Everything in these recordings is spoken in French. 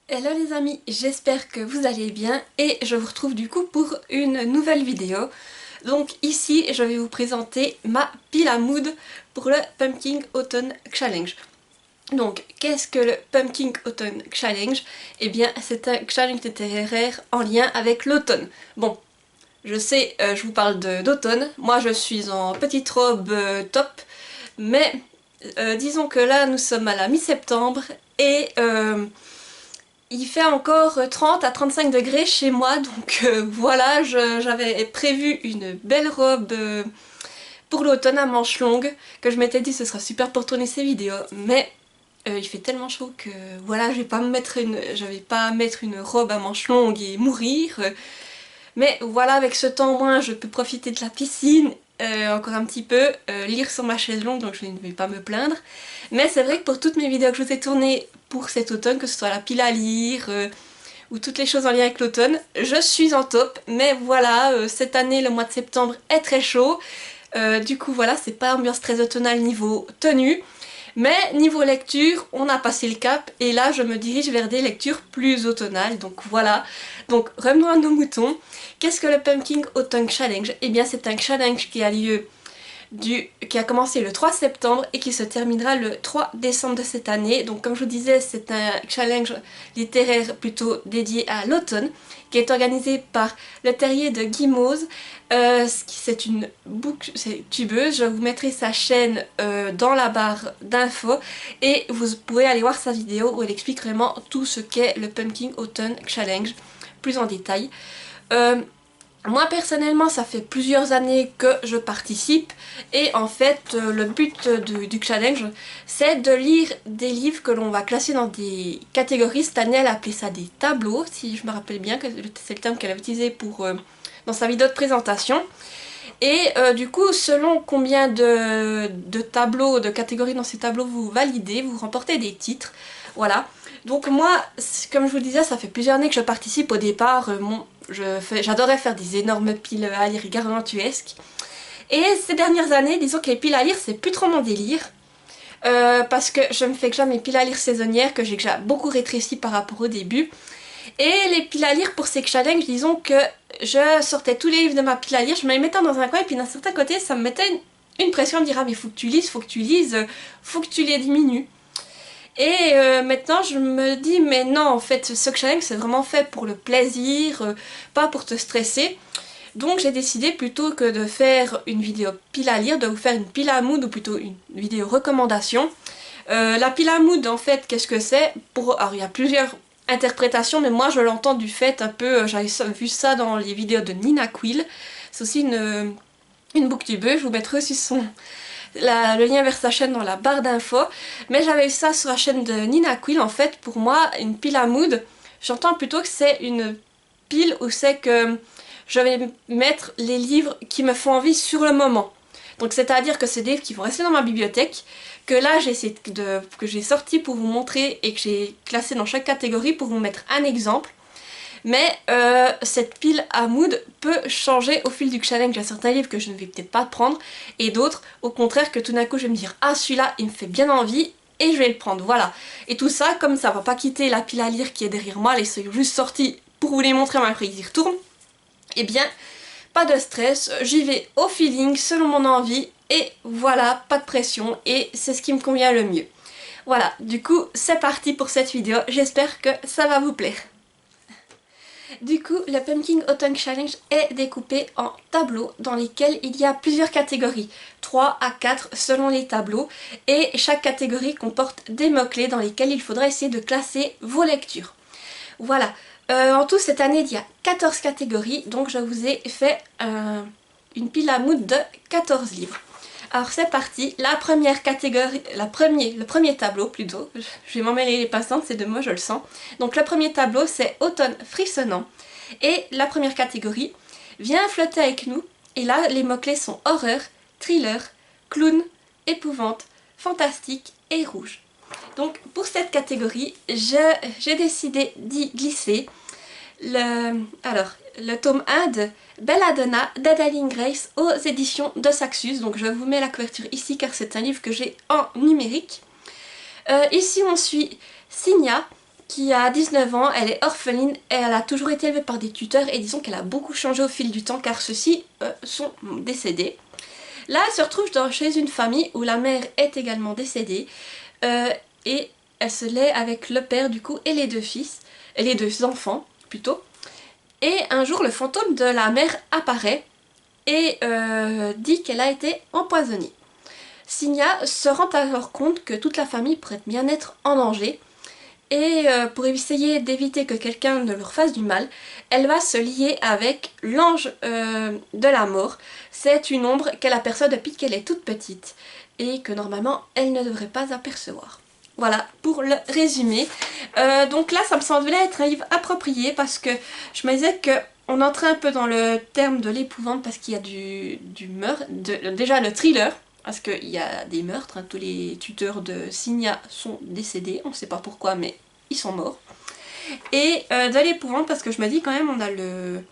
Hello les amis, j'espère que vous allez bien et je vous retrouve du coup pour une nouvelle vidéo. Donc ici je vais vous présenter ma pile à mood pour le Pumpkin Autumn Challenge. Donc qu'est-ce que le Pumpkin Autumn Challenge? Eh bien c'est un challenge littéraire en lien avec l'automne. Bon, je sais, je vous parle d'automne, moi je suis en petite robe top, mais disons que là nous sommes à la mi-septembre et il fait encore 30 à 35 degrés chez moi, donc voilà, j'avais prévu une belle robe pour l'automne à manches longues, que je m'étais dit ce sera super pour tourner ces vidéos, mais il fait tellement chaud que voilà, je vais pas mettre une robe à manches longues et mourir. Mais voilà, avec ce temps en moins, je peux profiter de la piscine encore un petit peu, lire sur ma chaise longue, donc je ne vais pas me plaindre. Mais c'est vrai que pour toutes mes vidéos que je vous ai tournées pour cet automne, que ce soit la pile à lire ou toutes les choses en lien avec l'automne, je suis en top. Mais voilà, cette année, le mois de septembre est très chaud. Du coup, voilà, c'est pas ambiance très automnale niveau tenue. Mais niveau lecture, on a passé le cap et là je me dirige vers des lectures plus automnales, donc voilà. Donc revenons à nos moutons. Qu'est-ce que le Pumpkin Autumn Challenge? Eh bien c'est un challenge qui a lieu qui a commencé le 3 septembre et qui se terminera le 3 décembre de cette année. Donc comme je vous disais, c'est un challenge littéraire plutôt dédié à l'automne, qui est organisé par le Terrier de Guimauze. C'est une booktubeuse, je vous mettrai sa chaîne dans la barre d'infos et vous pouvez aller voir sa vidéo où elle explique vraiment tout ce qu'est le Pumpkin Autumn Challenge, plus en détail. Moi personnellement ça fait plusieurs années que je participe et en fait le but du challenge c'est de lire des livres que l'on va classer dans des catégories. Cette année elle a appelé ça des tableaux, si je me rappelle bien, que c'est le terme qu'elle a utilisé pour, dans sa vidéo de présentation. Et du coup selon combien de tableaux, de catégories dans ces tableaux vous validez, vous remportez des titres. Voilà. Donc moi, comme je vous le disais, ça fait plusieurs années que je participe. Au départ, j'adorais faire des énormes piles à lire gargantuesques. Et ces dernières années, disons que les piles à lire, c'est plus trop mon délire. Parce que je me fais déjà mes piles à lire saisonnières, que j'ai déjà beaucoup rétréci par rapport au début. Et les piles à lire pour ces challenges, disons que je sortais tous les livres de ma pile à lire, je me les mettais dans un coin et puis d'un certain côté, ça me mettait une pression de dire ah mais faut que tu lises, faut que tu lises, faut que tu les diminues. Et maintenant je me dis mais non, en fait ce challenge c'est vraiment fait pour le plaisir, pas pour te stresser. Donc j'ai décidé plutôt que de faire une vidéo pile à lire, de vous faire une pile à mood ou plutôt une vidéo recommandation. La pile à mood en fait qu'est-ce que c'est? Alors il y a plusieurs interprétations mais moi je l'entends du fait un peu, j'avais vu ça dans les vidéos de Nina Quill. C'est aussi une booktubeuse, je vous mettrai aussi le lien vers sa chaîne dans la barre d'infos. Mais j'avais eu ça sur la chaîne de Nina Quill. En fait, pour moi, une pile à mood, j'entends plutôt que c'est une pile où c'est que je vais mettre les livres qui me font envie sur le moment. Donc c'est-à-dire que c'est des livres qui vont rester dans ma bibliothèque, que là que j'ai sorti pour vous montrer et que j'ai classé dans chaque catégorie pour vous mettre un exemple. Mais cette pile à mood peut changer au fil du challenge. Il y a certains livres que je ne vais peut-être pas prendre et d'autres au contraire que tout d'un coup je vais me dire ah celui-là il me fait bien envie et je vais le prendre, voilà. Et tout ça comme ça va pas quitter la pile à lire qui est derrière moi, les sont juste sortis pour vous les montrer mais après ils y retournent. Et bien pas de stress, j'y vais au feeling selon mon envie et voilà, pas de pression et c'est ce qui me convient le mieux. Voilà, du coup c'est parti pour cette vidéo, j'espère que ça va vous plaire. Du coup, le Pumpkin Autumn Challenge est découpé en tableaux dans lesquels il y a plusieurs catégories, 3 à 4 selon les tableaux, et chaque catégorie comporte des mots-clés dans lesquels il faudra essayer de classer vos lectures. Voilà, en tout cette année il y a 14 catégories, donc je vous ai fait une pile à mood de 14 livres. Alors c'est parti, la première catégorie, le premier tableau plutôt, je vais m'emmêler les passantes, c'est de moi je le sens. Donc le premier tableau c'est Automne frissonnant et la première catégorie, viens flotter avec nous, et là les mots-clés sont horreur, thriller, clown, épouvante, fantastique et rouge. Donc pour cette catégorie, j'ai décidé d'y glisser le tome 1 de Belladonna d'Adaline Grace aux éditions de Saxus. Donc je vous mets la couverture ici car c'est un livre que j'ai en numérique. Ici on suit Signa, qui a 19 ans, elle est orpheline et elle a toujours été élevée par des tuteurs et disons qu'elle a beaucoup changé au fil du temps car ceux-ci sont décédés. Là, elle se retrouve chez une famille où la mère est également décédée et elle se lait avec le père du coup et les deux fils, les deux enfants plutôt. Et un jour, le fantôme de la mère apparaît et dit qu'elle a été empoisonnée. Signa se rend alors compte que toute la famille pourrait bien être en danger et pour essayer d'éviter que quelqu'un ne leur fasse du mal, elle va se lier avec l'ange de la mort. C'est une ombre qu'elle aperçoit depuis qu'elle est toute petite et que normalement elle ne devrait pas apercevoir. Voilà pour le résumé. Donc là ça me semblait être un livre approprié parce que je me disais qu'on entrait un peu dans le terme de l'épouvante parce qu'il y a du meurtre, déjà le thriller. Parce qu'il y a des meurtres, hein. Tous les tuteurs de Signa sont décédés, on ne sait pas pourquoi mais ils sont morts. Et de l'épouvante parce que je me dis quand même on a le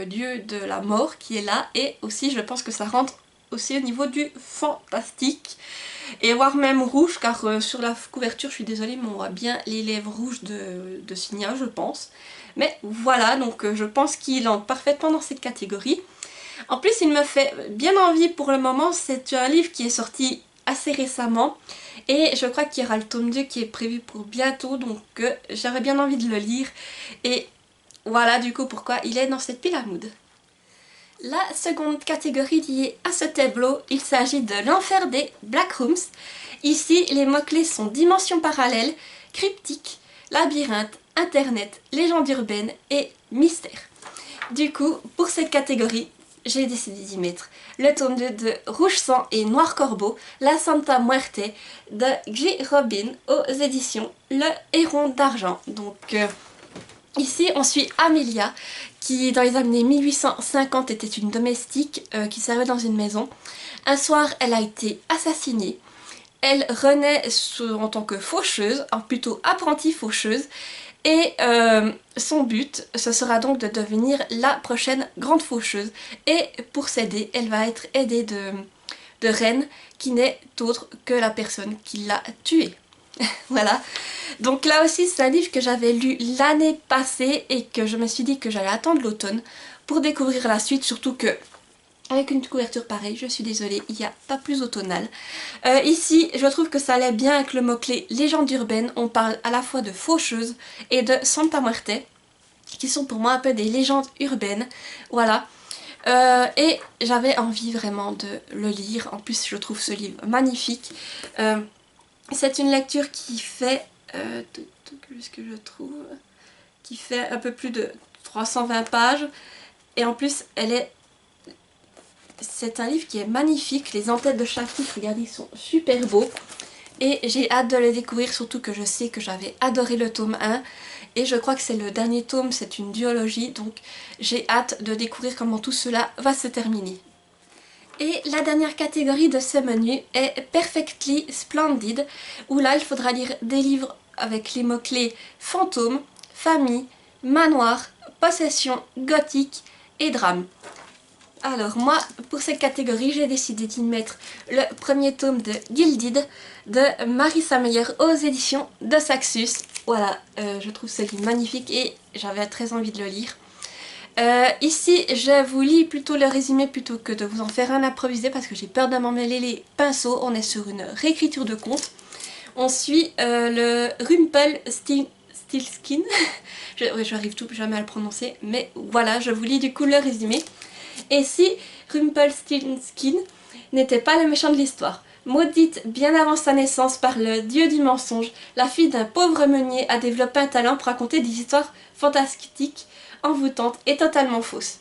dieu de la mort qui est là et aussi je pense que ça rentre aussi au niveau du fantastique. Et voire même rouge car sur la couverture je suis désolée mais on voit bien les lèvres rouges de Signa je pense. Mais voilà donc je pense qu'il entre parfaitement dans cette catégorie. En plus il me fait bien envie pour le moment, c'est un livre qui est sorti assez récemment et je crois qu'il y aura le tome 2 qui est prévu pour bientôt donc j'aurais bien envie de le lire et voilà du coup pourquoi il est dans cette pile à mood. La seconde catégorie liée à ce tableau, il s'agit de l'enfer des Black Rooms. Ici les mots-clés sont dimension parallèle, cryptique, labyrinthe, internet, légende urbaine et mystère. Du coup pour cette catégorie, j'ai décidé d'y mettre le tome 2 de Rouge Sang et Noir Corbeau, La Santa Muerte de J. Robin aux éditions Le Héron d'Argent. Donc ici on suit Amelia qui dans les années 1850 était une domestique qui servait dans une maison. Un soir elle a été assassinée. Elle renaît en tant que faucheuse, plutôt apprentie faucheuse. Et son but, ce sera donc de devenir la prochaine grande faucheuse. Et pour s'aider, elle va être aidée de Ren, qui n'est autre que la personne qui l'a tuée. Voilà. Donc là aussi, c'est un livre que j'avais lu l'année passée et que je me suis dit que j'allais attendre l'automne pour découvrir la suite, surtout que avec une couverture pareille, je suis désolée, il n'y a pas plus automnal. Ici, je trouve que ça allait bien avec le mot-clé légende urbaine. On parle à la fois de faucheuse et de Santa Muerte, qui sont pour moi un peu des légendes urbaines. Voilà. Et j'avais envie vraiment de le lire. En plus, je trouve ce livre magnifique. C'est une lecture qui fait... ce que je trouve... Qui fait un peu plus de 320 pages. Et en plus, c'est un livre qui est magnifique, les en-têtes de chapitres, regardez, ils sont super beaux. Et j'ai hâte de le découvrir, surtout que je sais que j'avais adoré le tome 1. Et je crois que c'est le dernier tome, c'est une duologie, donc j'ai hâte de découvrir comment tout cela va se terminer. Et la dernière catégorie de ce menu est Perfectly Splendid, où là il faudra lire des livres avec les mots-clés fantôme, famille, manoir, possession, gothique et drame. Alors moi, pour cette catégorie, j'ai décidé d'y mettre le premier tome de Gilded de Marissa Meyer aux éditions de Saxus. Voilà, je trouve ce livre magnifique et j'avais très envie de le lire. Ici, je vous lis plutôt le résumé plutôt que de vous en faire un improvisé parce que j'ai peur de m'en mêler les pinceaux. On est sur une réécriture de conte. On suit le Rumpelstiltskin. J'arrive tout jamais à le prononcer, mais voilà, je vous lis du coup le résumé. Et si Rumpelstiltskin n'était pas le méchant de l'histoire, maudite bien avant sa naissance par le dieu du mensonge, la fille d'un pauvre meunier a développé un talent pour raconter des histoires fantastiques, envoûtantes et totalement fausses.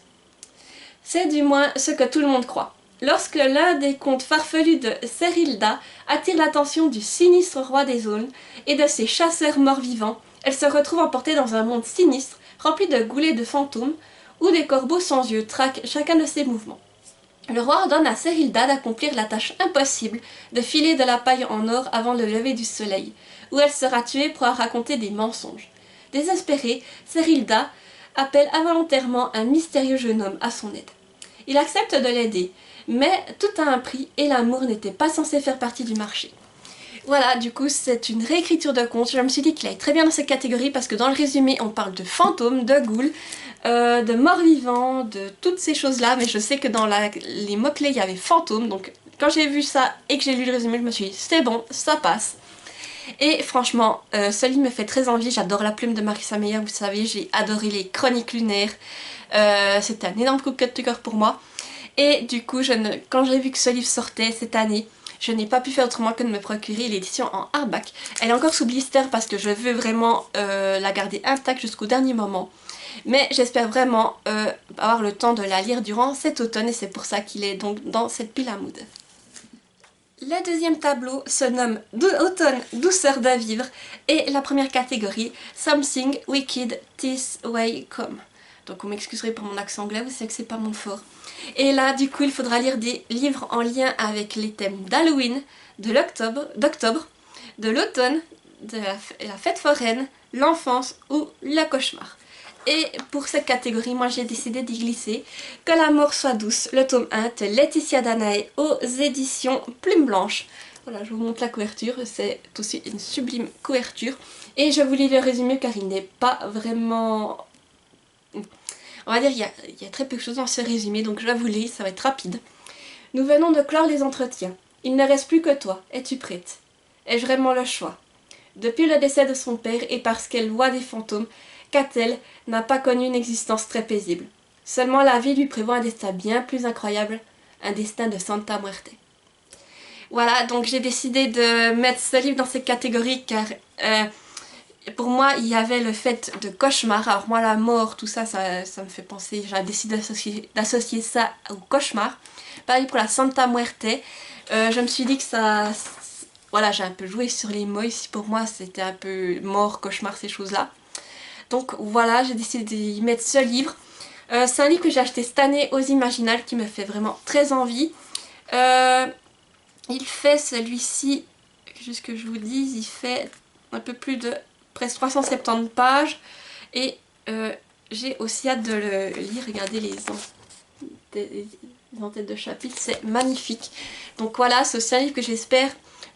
C'est du moins ce que tout le monde croit. Lorsque l'un des contes farfelus de Serilda attire l'attention du sinistre roi des aulnes et de ses chasseurs morts-vivants, elle se retrouve emportée dans un monde sinistre, rempli de goulets de fantômes, où des corbeaux sans yeux traquent chacun de ses mouvements. Le roi ordonne à Serilda d'accomplir la tâche impossible de filer de la paille en or avant le lever du soleil, où elle sera tuée pour raconter des mensonges. Désespérée, Serilda appelle involontairement un mystérieux jeune homme à son aide. Il accepte de l'aider, mais tout a un prix et l'amour n'était pas censé faire partie du marché. Voilà, du coup c'est une réécriture de conte. Je me suis dit qu'il allait très bien dans cette catégorie parce que dans le résumé on parle de fantômes, de ghouls, de morts-vivants, de toutes ces choses-là. Mais je sais que dans les mots-clés il y avait fantômes, donc quand j'ai vu ça et que j'ai lu le résumé, je me suis dit c'est bon, ça passe. Et franchement, ce livre me fait très envie. J'adore la plume de Marissa Meyer, vous savez, j'ai adoré les chroniques lunaires. C'était un énorme coup de cœur pour moi. Et du coup, quand j'ai vu que ce livre sortait cette année, je n'ai pas pu faire autrement que de me procurer l'édition en hardback. Elle est encore sous blister parce que je veux vraiment la garder intacte jusqu'au dernier moment. Mais j'espère vraiment avoir le temps de la lire durant cet automne et c'est pour ça qu'il est donc dans cette pile à mood. Le deuxième tableau se nomme Automne, douceur de vivre et la première catégorie, Something Wicked This Way Come. Donc vous m'excuserez pour mon accent anglais, vous savez que c'est pas mon fort. Et là du coup il faudra lire des livres en lien avec les thèmes d'Halloween, d'octobre, de l'automne, de la fête foraine, l'enfance ou le cauchemar. Et pour cette catégorie, moi j'ai décidé d'y glisser Que l'amour soit douce, le tome 1 de Laetitia Danae aux éditions Plume Blanche. Voilà, je vous montre la couverture, c'est aussi une sublime couverture. Et je vous lis le résumé car il n'est pas vraiment... On va dire il y a très peu de choses dans ce résumé, donc je vais vous lire, ça va être rapide. Nous venons de clore les entretiens. Il ne reste plus que toi. Es-tu prête? Ai-je vraiment le choix? Depuis le décès de son père et parce qu'elle voit des fantômes, Catel n'a pas connu une existence très paisible. Seulement la vie lui prévoit un destin bien plus incroyable, un destin de Santa Muerte. Voilà, donc j'ai décidé de mettre ce livre dans cette catégorie car pour moi il y avait le fait de cauchemar. Alors moi la mort, tout ça, ça me fait penser, j'ai décidé d'associer ça au cauchemar. Pareil pour la Santa Muerte, je me suis dit que ça... Voilà, j'ai un peu joué sur les mots ici, pour moi c'était un peu mort, cauchemar, ces choses-là. Donc voilà, j'ai décidé d'y mettre ce livre. C'est un livre que j'ai acheté cette année aux Imaginales qui me fait vraiment très envie. Il fait celui-ci, juste que je vous dise, il fait un peu plus de presque 370 pages. Et j'ai aussi hâte de le lire. Regardez les en-têtes de chapitre, c'est magnifique. Donc voilà, c'est aussi un livre que j'espère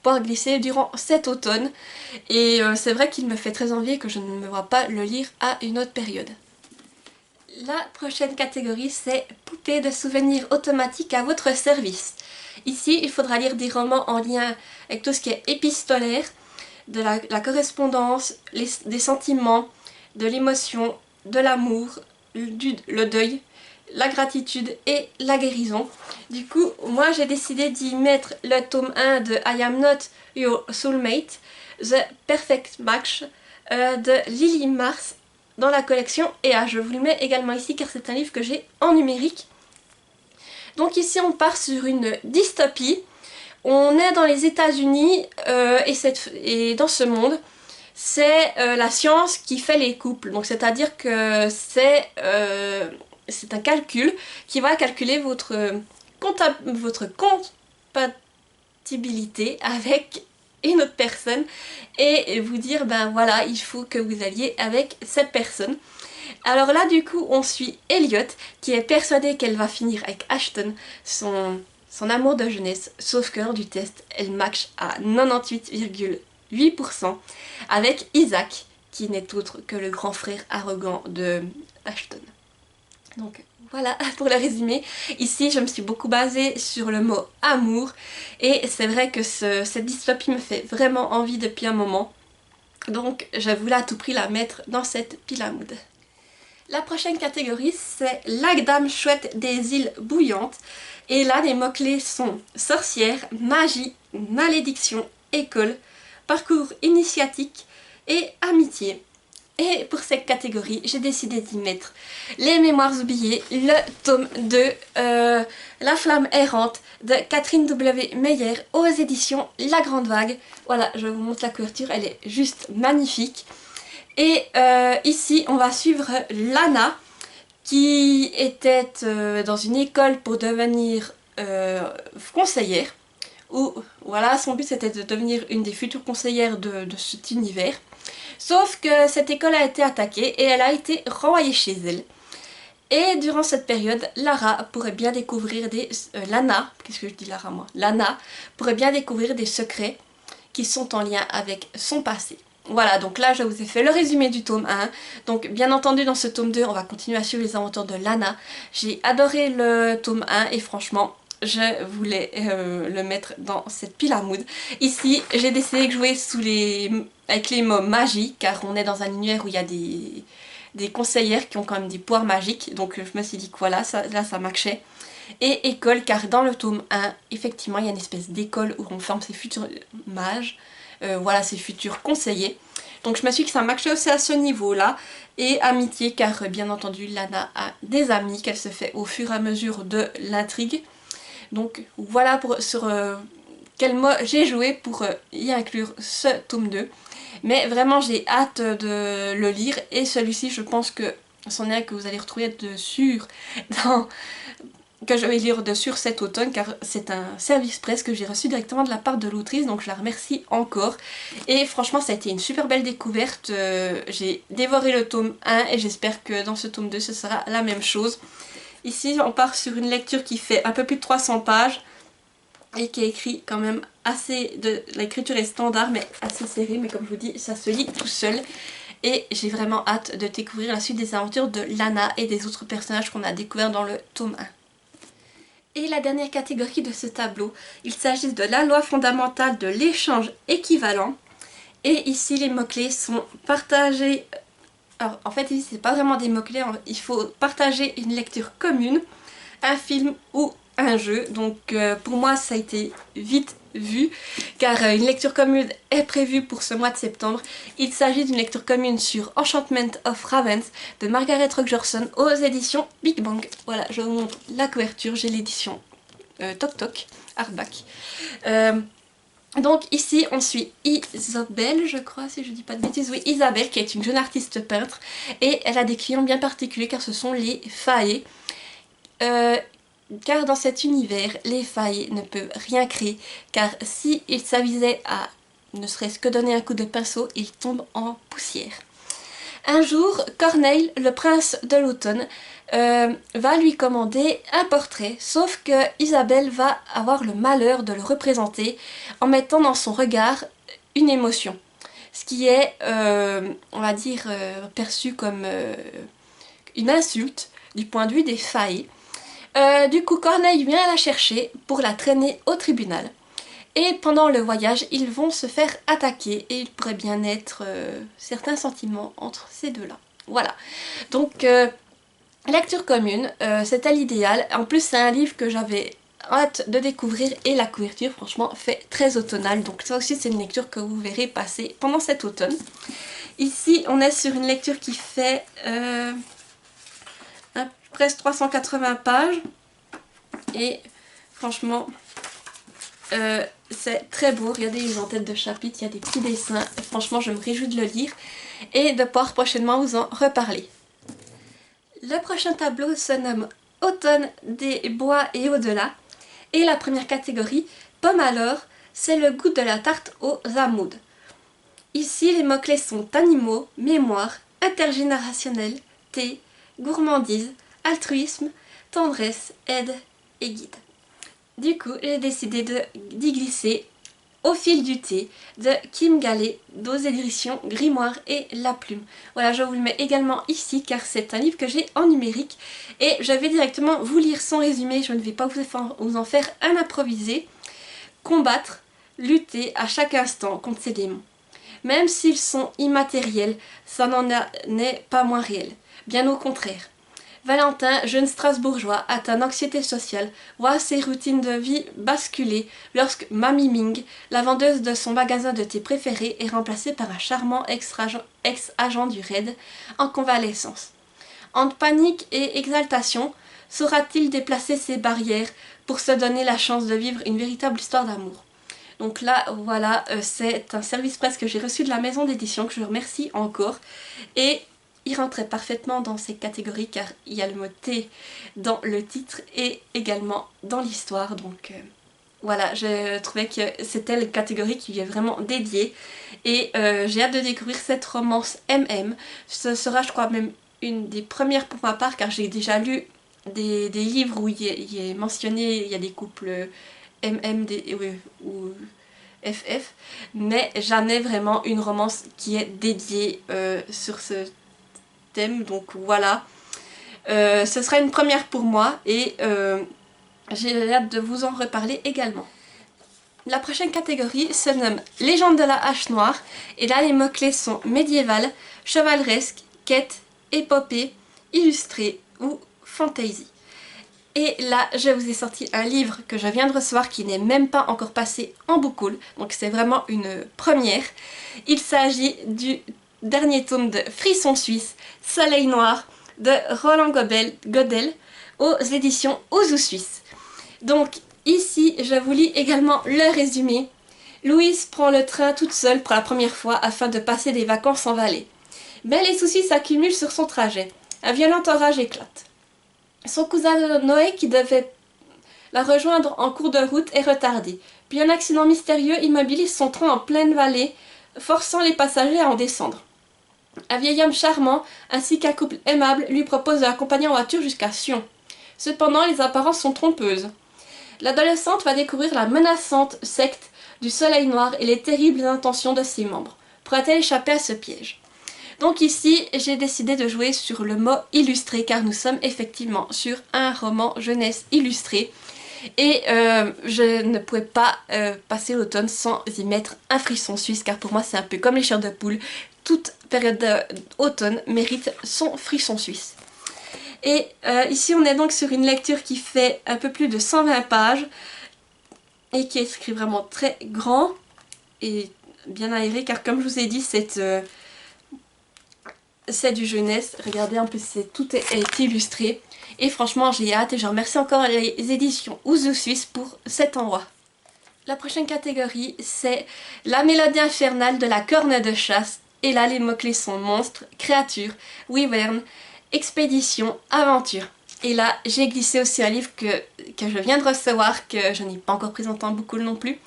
pouvoir glisser durant cet automne. Et c'est vrai qu'il me fait très envie et que je ne me vois pas le lire à une autre période. La prochaine catégorie, c'est Poupées de souvenirs automatiques à votre service. Ici, il faudra lire des romans en lien avec tout ce qui est épistolaire, de la correspondance, des sentiments, de l'émotion, de l'amour, le deuil, la gratitude et la guérison. Du coup, moi j'ai décidé d'y mettre le tome 1 de I Am Not Your Soulmate, The Perfect Match de Lily Mars dans la collection EA. Je vous le mets également ici car c'est un livre que j'ai en numérique. Donc ici on part sur une dystopie. On est dans les États-Unis et dans ce monde, c'est la science qui fait les couples. Donc c'est-à-dire que c'est un calcul qui va calculer votre compatibilité avec une autre personne et vous dire ben voilà, il faut que vous alliez avec cette personne. Alors là du coup on suit Elliot qui est persuadée qu'elle va finir avec Ashton, son amour de jeunesse, sauf que lors du test elle match à 98,8% avec Isaac qui n'est autre que le grand frère arrogant de Ashton. Donc voilà pour le résumé. Ici je me suis beaucoup basée sur le mot amour et c'est vrai que cette dystopie me fait vraiment envie depuis un moment. Donc je voulais à tout prix la mettre dans cette pile à mood. La prochaine catégorie c'est La Dame Chouette des îles bouillantes. Et là les mots-clés sont sorcière, magie, malédiction, école, parcours initiatique et amitié. Et pour cette catégorie, j'ai décidé d'y mettre Les Mémoires oubliées, le tome 2, La Flamme errante de Catherine W. Meyer aux éditions La Grande Vague. Voilà, je vous montre la couverture, elle est juste magnifique. Et ici, on va suivre Lana qui était dans une école pour devenir conseillère. Où, voilà, son but c'était de devenir une des futures conseillères de cet univers. Sauf que cette école a été attaquée et elle a été renvoyée chez elle. Et durant cette période, Lara pourrait bien découvrir Lana, qu'est-ce que je dis Lara moi? Lana pourrait bien découvrir des secrets qui sont en lien avec son passé. Voilà, donc là je vous ai fait le résumé du tome 1. Donc bien entendu dans ce tome 2 on va continuer à suivre les aventures de Lana. J'ai adoré le tome 1 et franchement je voulais le mettre dans cette pile à mood. Ici j'ai décidé de jouer avec les mots magie, car on est dans un univers où il y a des conseillères qui ont quand même des pouvoirs magiques. Donc je me suis dit que voilà, là ça matchait. Et école, car dans le tome 1 effectivement il y a une espèce d'école où on forme ses futurs mages. Voilà, ses futurs conseillers. Donc je me suis dit que ça matchait aussi à ce niveau là. Et amitié, car bien entendu Lana a des amis qu'elle se fait au fur et à mesure de l'intrigue. Donc voilà sur quel mot j'ai joué pour y inclure ce tome 2. Mais vraiment j'ai hâte de le lire, et celui-ci je pense que c'en est un que vous allez retrouver dessus que je vais lire dessus cet automne, car c'est un service presse que j'ai reçu directement de la part de l'autrice, donc je la remercie encore. Et franchement ça a été une super belle découverte, j'ai dévoré le tome 1 et j'espère que dans ce tome 2 ce sera la même chose. Ici on part sur une lecture qui fait un peu plus de 300 pages et qui est écrit quand même assez, l'écriture est standard mais assez serrée, mais comme je vous dis ça se lit tout seul. Et j'ai vraiment hâte de découvrir la suite des aventures de Lana et des autres personnages qu'on a découverts dans le tome 1. Et la dernière catégorie de ce tableau, il s'agit de la loi fondamentale de l'échange équivalent. Et ici les mots-clés sont partagés. Alors en fait ici c'est pas vraiment des mots-clés, il faut partager une lecture commune, un film ou un jeu. Donc pour moi ça a été vite vu, car une lecture commune est prévue pour ce mois de septembre. Il s'agit d'une lecture commune sur Enchantment of Ravens de Margaret Rogerson aux éditions Big Bang. Voilà, je vous montre la couverture, j'ai l'édition Toc Toc, hardback. Donc ici on suit Isabelle, je crois, si je dis pas de bêtises, oui, Isabelle, qui est une jeune artiste peintre, et elle a des clients bien particuliers car ce sont les faillés. Car dans cet univers, les failles ne peuvent rien créer, car s'ils s'avisaient à ne serait-ce que donner un coup de pinceau, ils tombent en poussière. Un jour, Corneille, le prince de l'automne, va lui commander un portrait, sauf que Isabelle va avoir le malheur de le représenter en mettant dans son regard une émotion. Ce qui est, on va dire, perçu comme une insulte du point de vue des failles. Du coup, Corneille vient la chercher pour la traîner au tribunal. Et pendant le voyage, ils vont se faire attaquer et il pourrait bien être certains sentiments entre ces deux-là. Voilà. Donc, lecture commune, c'était l'idéal. En plus, c'est un livre que j'avais hâte de découvrir et la couverture, franchement, fait très automnale. Donc ça aussi, c'est une lecture que vous verrez passer pendant cet automne. Ici, on est sur une lecture qui fait presque 380 pages. Et franchement, c'est très beau. Regardez, ils ont en tête de chapitre, il y a des petits dessins. Et franchement, je me réjouis de le lire et de pouvoir prochainement vous en reparler. Le prochain tableau se nomme Automne des bois et au-delà. Et la première catégorie, pomme alors, c'est le goût de la tarte aux amours. Ici, les mots-clés sont animaux, mémoire, intergénérationnel, thé, gourmandise, altruisme, tendresse, aide et guide. Du coup, j'ai décidé d'y glisser Au fil du thé de Kim Gallet, aux éditions Grimoire et La Plume. Voilà, je vous le mets également ici car c'est un livre que j'ai en numérique et je vais directement vous lire son résumé, je ne vais pas vous en faire un improvisé. Combattre, lutter à chaque instant contre ces démons. Même s'ils sont immatériels, ça n'en est pas moins réel. Bien au contraire. Valentin, jeune Strasbourgeois, atteint d'anxiété sociale, voit ses routines de vie basculer lorsque Mamie Ming, la vendeuse de son magasin de thé préféré, est remplacée par un charmant ex-agent du RAID en convalescence. Entre panique et exaltation, saura-t-il déplacer ses barrières pour se donner la chance de vivre une véritable histoire d'amour? Donc là, voilà, c'est un service presse que j'ai reçu de la maison d'édition, que je remercie encore. Et il rentrait parfaitement dans ces catégories car il y a le mot thé dans le titre et également dans l'histoire. Donc voilà, je trouvais que c'était la catégorie qui lui est vraiment dédiée. Et j'ai hâte de découvrir cette romance MM. Ce sera, je crois, même une des premières pour ma part car j'ai déjà lu des livres où il est mentionné, il y a des couples MM ou FF, mais jamais vraiment une romance qui est dédiée sur ce thème, donc voilà. Ce sera une première pour moi et j'ai hâte de vous en reparler également. La prochaine catégorie se nomme Légende de la hache noire et là les mots-clés sont médiéval, chevaleresque, quête, épopée, illustré ou fantasy. Et là, je vous ai sorti un livre que je viens de recevoir qui n'est même pas encore passé en book haul, donc c'est vraiment une première. Il s'agit du dernier tome de Frisson Suisse, Soleil Noir, de Roland Godel, aux éditions Ouzou Suisse. Donc ici, je vous lis également le résumé. Louise prend le train toute seule pour la première fois afin de passer des vacances en vallée. Mais les soucis s'accumulent sur son trajet. Un violent orage éclate. Son cousin Noé, qui devait la rejoindre en cours de route, est retardé. Puis un accident mystérieux immobilise son train en pleine vallée, forçant les passagers à en descendre. Un vieil homme charmant, ainsi qu'un couple aimable, lui propose de l'accompagner en voiture jusqu'à Sion. Cependant, les apparences sont trompeuses. L'adolescente va découvrir la menaçante secte du Soleil Noir et les terribles intentions de ses membres. Pourra-t-elle échapper à ce piège ? Donc ici, j'ai décidé de jouer sur le mot illustré, car nous sommes effectivement sur un roman jeunesse illustré. Et je ne pouvais pas passer l'automne sans y mettre un frisson suisse, car pour moi c'est un peu comme les chairs de poule. Toute période d'automne mérite son frisson suisse. Et ici on est donc sur une lecture qui fait un peu plus de 120 pages et qui est écrit vraiment très grand et bien aéré, car comme je vous ai dit c'est du jeunesse. Regardez, en plus tout est illustré et franchement j'ai hâte et je remercie encore les éditions Ouzou Suisse pour cet envoi. La prochaine catégorie c'est la mélodie infernale de la corne de chasse et là les mots-clés sont monstre, créature, wyvern, expédition, aventure. Et là j'ai glissé aussi un livre que je viens de recevoir, que je n'ai pas encore présenté en book haul non plus.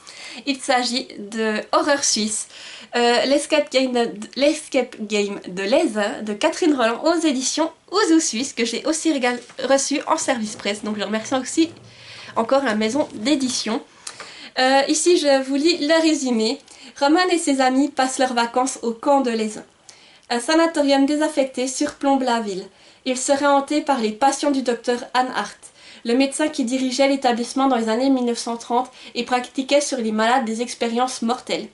Il s'agit de Horreur Suisse, l'Escape Game de Lézin de Catherine Roland aux éditions Ouzou Suisse, que j'ai aussi reçu en service presse, donc je remercie aussi encore la maison d'édition. Ici je vous lis le résumé. Roman et ses amis passent leurs vacances au camp de Lézin. Un sanatorium désaffecté surplombe la ville. Il serait hanté par les passions du docteur Anne Hart, le médecin qui dirigeait l'établissement dans les années 1930 et pratiquait sur les malades des expériences mortelles.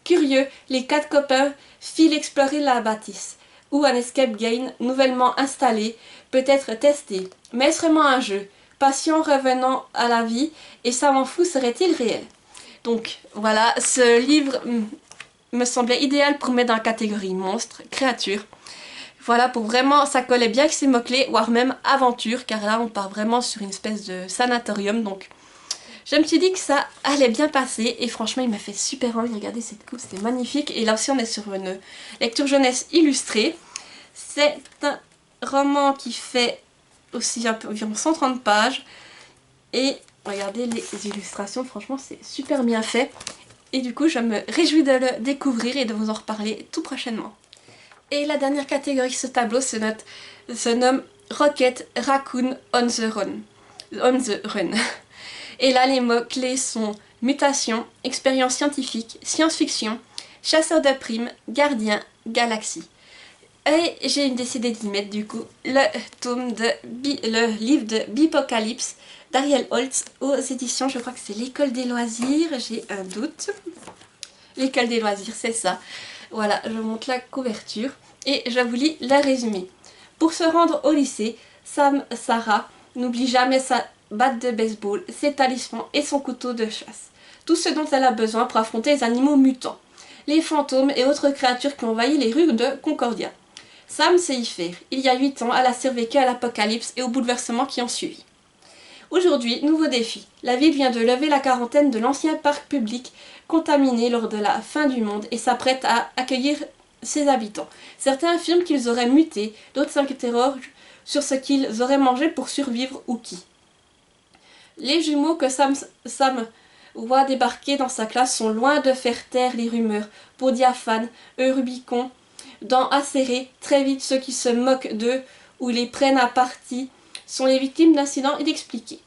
Curieux, les 4 copains filent explorer la bâtisse, où un escape game nouvellement installé peut être testé. Mais est-ce vraiment un jeu? Patient revenant à la vie et savant fou serait-il réel? Donc voilà, ce livre me semblait idéal pour mettre dans la catégorie monstre, créature. Voilà, pour vraiment, ça collait bien avec ces mots-clés, voire même aventure, car là on part vraiment sur une espèce de sanatorium, donc je me suis dit que ça allait bien passer, et franchement il m'a fait super envie de regarder cette coupe, c'était magnifique, et là aussi on est sur une lecture jeunesse illustrée. C'est un roman qui fait aussi environ 130 pages, et regardez les illustrations, franchement c'est super bien fait, et du coup je me réjouis de le découvrir et de vous en reparler tout prochainement. Et la dernière catégorie de ce tableau se nomme Rocket Raccoon on the Run. Et là les mots-clés sont mutation, expérience scientifique, science-fiction, chasseur de primes, gardien, galaxie. Et j'ai décidé d'y mettre du coup le livre de Bipocalypse d'Ariel Holtz aux éditions, je crois que c'est l'École des loisirs, j'ai un doute. L'École des loisirs, c'est ça. Voilà, je vous montre la couverture et je vous lis le résumé. Pour se rendre au lycée, Sarah n'oublie jamais sa batte de baseball, ses talismans et son couteau de chasse. Tout ce dont elle a besoin pour affronter les animaux mutants, les fantômes et autres créatures qui ont envahi les rues de Concordia. Sam sait y faire. Il y a 8 ans, elle a survécu à l'apocalypse et aux bouleversements qui ont suivi. Aujourd'hui, nouveau défi. La ville vient de lever la quarantaine de l'ancien parc public contaminé lors de la fin du monde et s'apprête à accueillir ses habitants. Certains affirment qu'ils auraient muté, d'autres s'interrogent sur ce qu'ils auraient mangé pour survivre ou qui. Les jumeaux que Sam voit débarquer dans sa classe sont loin de faire taire les rumeurs. Peau diaphane, œufs Rubicon, dents acérées, très vite ceux qui se moquent d'eux ou les prennent à partie sont les victimes d'incidents inexpliqués.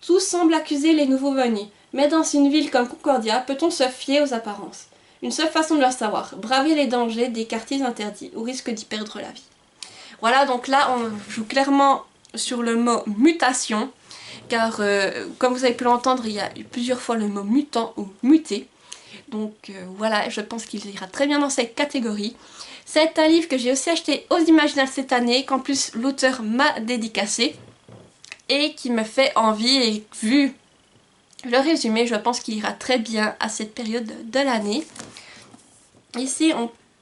Tous semblent accuser les nouveaux venus. Mais dans une ville comme Concordia, peut-on se fier aux apparences? Une seule façon de le savoir, braver les dangers des quartiers interdits, au risque d'y perdre la vie. Voilà, donc là on joue clairement sur le mot mutation, car comme vous avez pu l'entendre, il y a plusieurs fois le mot mutant ou muté. Donc voilà, je pense qu'il ira très bien dans cette catégorie. C'est un livre que j'ai aussi acheté aux Imaginales cette année, qu'en plus l'auteur m'a dédicacé et qui me fait envie, et vu le résumé, je pense qu'il ira très bien à cette période de l'année. Ici,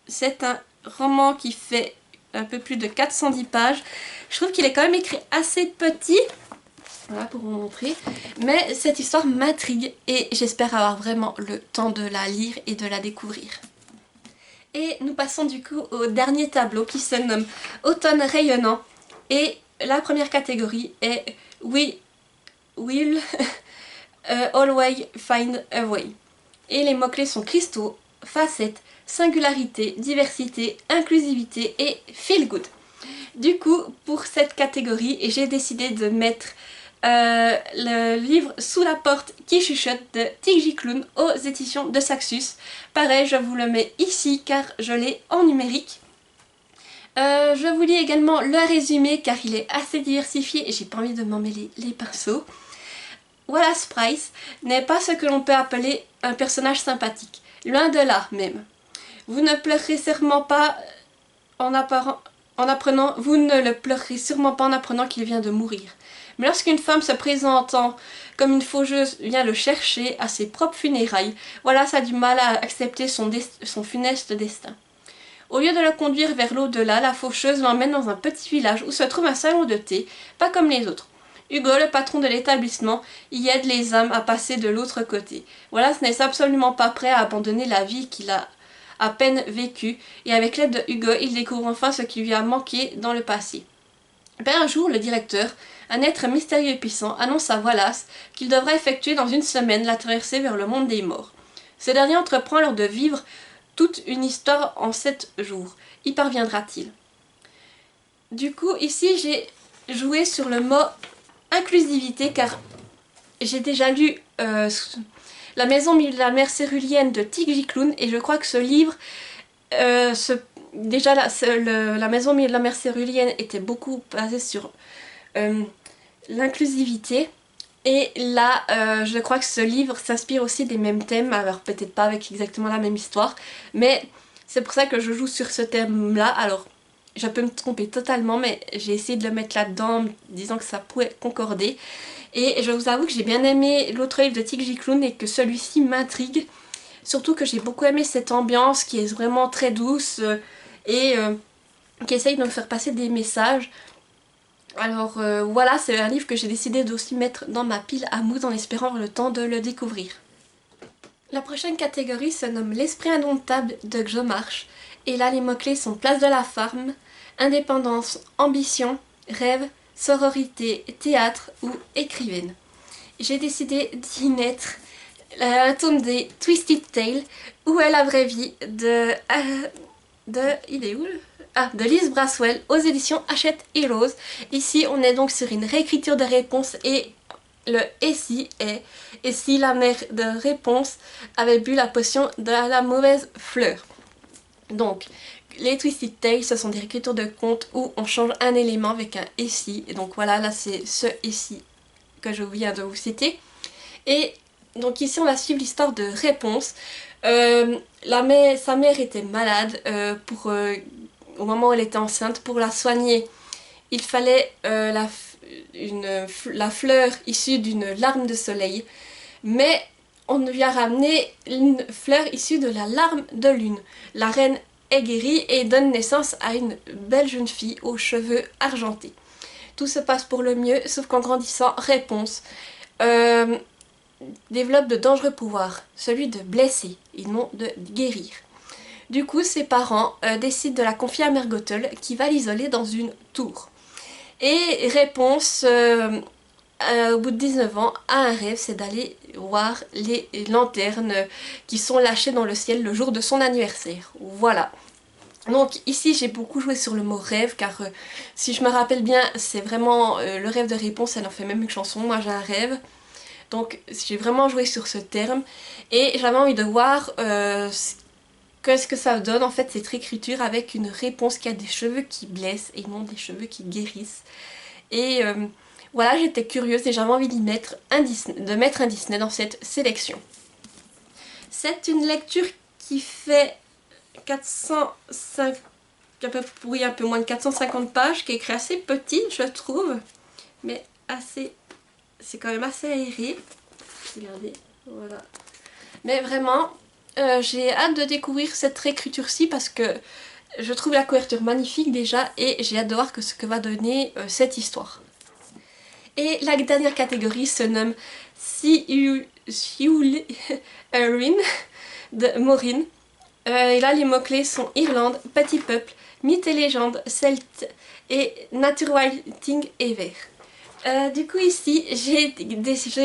c'est un roman qui fait un peu plus de 410 pages. Je trouve qu'il est quand même écrit assez petit. Voilà pour vous montrer. Mais cette histoire m'intrigue et j'espère avoir vraiment le temps de la lire et de la découvrir. Et nous passons du coup au dernier tableau qui se nomme Automne rayonnant. Et la première catégorie est We Will Always Find a Way. Et les mots-clés sont cristaux, facettes, singularité, diversité, inclusivité et feel good. Du coup, pour cette catégorie, j'ai décidé de mettre le livre Sous la porte qui chuchote de Tig Clown aux éditions de Saxus. Pareil, je vous le mets ici car je l'ai en numérique. Je vous lis également le résumé car il est assez diversifié et j'ai pas envie de m'emmêler les pinceaux. Wallace Price n'est pas ce que l'on peut appeler un personnage sympathique, loin de là même. Vous ne pleurerez sûrement pas en apprenant, vous ne le pleurerez sûrement pas en apprenant qu'il vient de mourir. Mais lorsqu'une femme se présentant comme une faucheuse vient le chercher à ses propres funérailles, Wallace a du mal à accepter son funeste destin. Au lieu de le conduire vers l'au-delà, la faucheuse l'emmène dans un petit village où se trouve un salon de thé, pas comme les autres. Hugo, le patron de l'établissement, y aide les âmes à passer de l'autre côté. Wallace n'est absolument pas prêt à abandonner la vie qu'il a à peine vécue, et avec l'aide de Hugo, il découvre enfin ce qui lui a manqué dans le passé. Ben un jour, le directeur, un être mystérieux et puissant, annonce à Wallace qu'il devra effectuer dans une semaine la traversée vers le monde des morts. Ce dernier entreprend alors de vivre toute une histoire en 7 jours. Y parviendra-t-il? Du coup, ici, j'ai joué sur le mot inclusivité car j'ai déjà lu La maison de la mère cérulienne de Tig Clown et je crois que ce livre, déjà la maison de la mère cérulienne était beaucoup basée sur l'inclusivité. Et là, je crois que ce livre s'inspire aussi des mêmes thèmes, alors peut-être pas avec exactement la même histoire, mais c'est pour ça que je joue sur ce thème-là. Alors, je peux me tromper totalement, mais j'ai essayé de le mettre là-dedans en me disant que ça pouvait concorder. Et je vous avoue que j'ai bien aimé l'autre livre de Tig Clown et que celui-ci m'intrigue. Surtout que j'ai beaucoup aimé cette ambiance qui est vraiment très douce et qui essaye de me faire passer des messages. Alors voilà, c'est un livre que j'ai décidé d'aussi mettre dans ma pile à moudre en espérant avoir le temps de le découvrir. La prochaine catégorie se nomme L'esprit indomptable de Joe Marsh. Et là, les mots-clés sont place de la femme, indépendance, ambition, rêve, sororité, théâtre ou écrivaine. J'ai décidé d'y mettre un tome des Twisted Tale, Où est la vraie vie de il est où de Liz Braswell aux éditions Hachette Heroes. Ici on est donc sur une réécriture de réponse et le et si la mère de réponse avait bu la potion de la mauvaise fleur. Donc les Twisted Tales, ce sont des réécritures de contes où on change un élément avec un et si. Et donc voilà, là c'est ce et si que je viens de vous citer. Et donc ici on va suivre l'histoire de réponse. Sa mère était malade au moment où elle était enceinte. Pour la soigner, il fallait la fleur issue d'une larme de soleil, mais on lui a ramené une fleur issue de la larme de lune. La reine est guérie et donne naissance à une belle jeune fille aux cheveux argentés. Tout se passe pour le mieux, sauf qu'en grandissant, Réponse développe de dangereux pouvoirs, celui de blesser et non de guérir. Du coup, ses parents décident de la confier à Mère Gothel qui va l'isoler dans une tour. Et Réponse, au bout de 19 ans, a un rêve, c'est d'aller voir les lanternes qui sont lâchées dans le ciel le jour de son anniversaire. Voilà. Donc ici j'ai beaucoup joué sur le mot rêve car si je me rappelle bien c'est vraiment le rêve de Réponse, elle en fait même une chanson, moi j'ai un rêve. Donc j'ai vraiment joué sur ce terme et j'avais envie de voir qu'est-ce que ça donne en fait cette écriture avec une réponse qui a des cheveux qui blessent et non des cheveux qui guérissent. Et voilà, j'étais curieuse et j'avais envie de mettre un Disney dans cette sélection. C'est une lecture qui fait 405, oui, un peu moins de 450 pages, qui est écrit assez petit, je trouve, mais assez, c'est quand même assez aéré. Regardez, voilà. Mais vraiment, j'ai hâte de découvrir cette réécriture-ci parce que je trouve la couverture magnifique déjà et j'ai hâte de voir ce que va donner cette histoire. Et la dernière catégorie se nomme Siúlfhearin de Maureen. Et là les mots-clés sont Irlande, petit peuple, mythes et légendes, celtes et naturwriting et vert. Du coup ici j'ai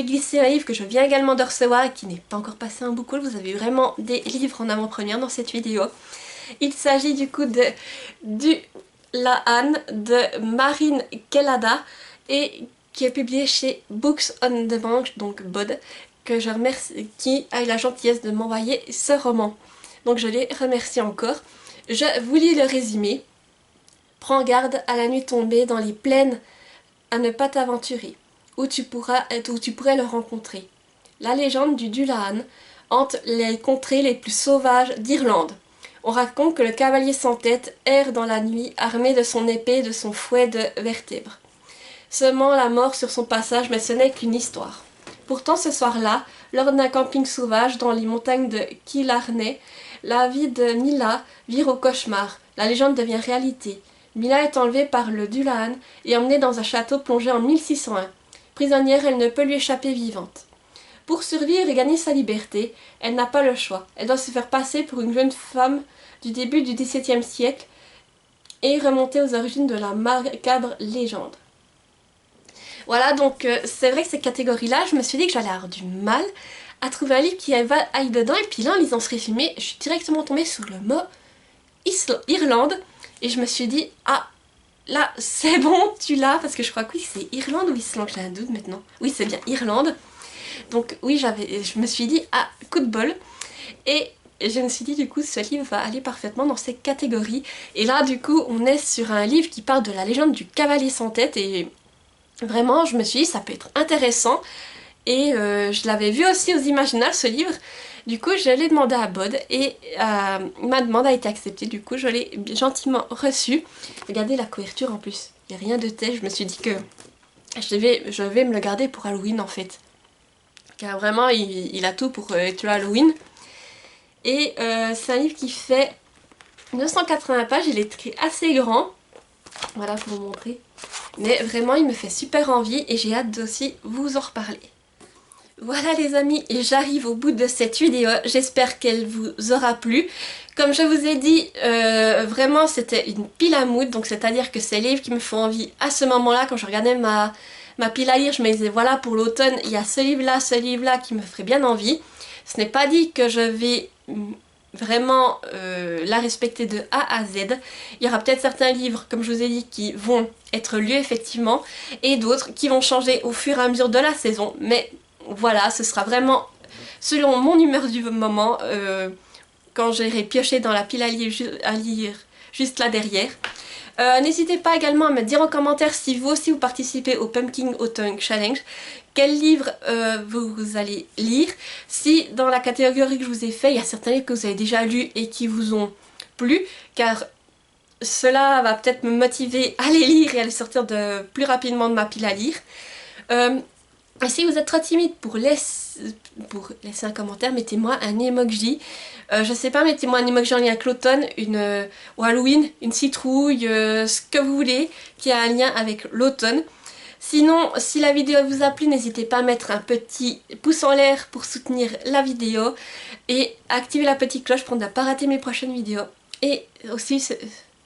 glissé un livre que je viens également de recevoir et qui n'est pas encore passé en book haul. Vous avez vraiment des livres en avant-première dans cette vidéo. Il s'agit du coup de Dullahan de Marine Kellada et qui est publié chez Books on Demand, donc BOD, que je remercie, qui a eu la gentillesse de m'envoyer ce roman. Donc je les remercie encore. Je vous lis le résumé. Prends garde à la nuit tombée dans les plaines à ne pas t'aventurer, où tu pourrais le rencontrer. La légende du Dullahan hante les contrées les plus sauvages d'Irlande. On raconte que le cavalier sans tête erre dans la nuit armé de son épée et de son fouet de vertèbres, semant la mort sur son passage, mais ce n'est qu'une histoire. Pourtant ce soir-là, lors d'un camping sauvage dans les montagnes de Killarney, la vie de Mila vire au cauchemar. La légende devient réalité. Mila est enlevée par le Dullahan et emmenée dans un château plongé en 1601. Prisonnière, elle ne peut lui échapper vivante. Pour survivre et gagner sa liberté, elle n'a pas le choix. Elle doit se faire passer pour une jeune femme du début du XVIIe siècle et remonter aux origines de la macabre légende. Voilà, donc c'est vrai que cette catégorie-là, je me suis dit que j'allais avoir du mal à trouver un livre qui aille dedans. Et puis là, en lisant ce résumé, je suis directement tombée sur le mot Irlande. Et je me suis dit, ah, là, c'est bon, tu l'as. Parce que je crois que oui, c'est Irlande ou Islande, j'ai un doute maintenant. Oui, c'est bien Irlande. Donc oui, je me suis dit, ah, coup de bol. Et je me suis dit, du coup, ce livre va aller parfaitement dans cette catégorie. Et là, du coup, on est sur un livre qui parle de la légende du cavalier sans tête. Et vraiment, je me suis dit, ça peut être intéressant. Et je l'avais vu aussi aux Imaginales, ce livre. Du coup, je l'ai demandé à Bod et ma demande a été acceptée. Du coup, je l'ai gentiment reçu. Regardez la couverture en plus. Il n'y a rien de tel. Je me suis dit que je vais me le garder pour Halloween en fait. Car vraiment, il a tout pour être Halloween. Et c'est un livre qui fait 280 pages. Il est écrit assez grand. Voilà, pour vous montrer. Mais vraiment, il me fait super envie et j'ai hâte aussi vous en reparler. Voilà les amis, et j'arrive au bout de cette vidéo, j'espère qu'elle vous aura plu. Comme je vous ai dit, vraiment c'était une pile à mood, donc c'est-à-dire que c'est les livres qui me font envie à ce moment-là. Quand je regardais ma pile à lire, je me disais voilà, pour l'automne, il y a ce livre-là qui me ferait bien envie. Ce n'est pas dit que je vais vraiment la respecter de A à Z. Il y aura peut-être certains livres, comme je vous ai dit, qui vont être lus effectivement, et d'autres qui vont changer au fur et à mesure de la saison, mais voilà, ce sera vraiment selon mon humeur du moment, quand j'irai piocher dans la pile à lire juste là derrière. N'hésitez pas également à me dire en commentaire si vous aussi vous participez au Pumpkin Autumn Challenge, quel livre vous allez lire, si dans la catégorie que je vous ai fait, il y a certains livres que vous avez déjà lus et qui vous ont plu, car cela va peut-être me motiver à les lire et à les sortir plus rapidement de ma pile à lire. Et si vous êtes trop timide pour laisser un commentaire, mettez-moi un emoji. Je sais pas, mettez-moi un emoji en lien avec l'automne, ou Halloween, une citrouille, ce que vous voulez, qui a un lien avec l'automne. Sinon, si la vidéo vous a plu, n'hésitez pas à mettre un petit pouce en l'air pour soutenir la vidéo. Et activer la petite cloche pour ne pas rater mes prochaines vidéos. Et aussi,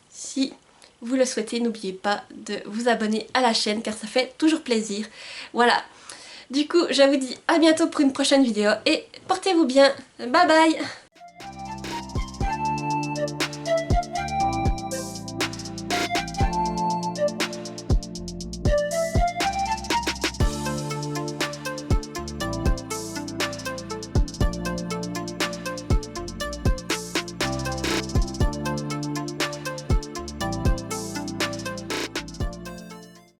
si vous le souhaitez, n'oubliez pas de vous abonner à la chaîne car ça fait toujours plaisir. Voilà. Du coup, je vous dis à bientôt pour une prochaine vidéo et portez-vous bien. Bye bye!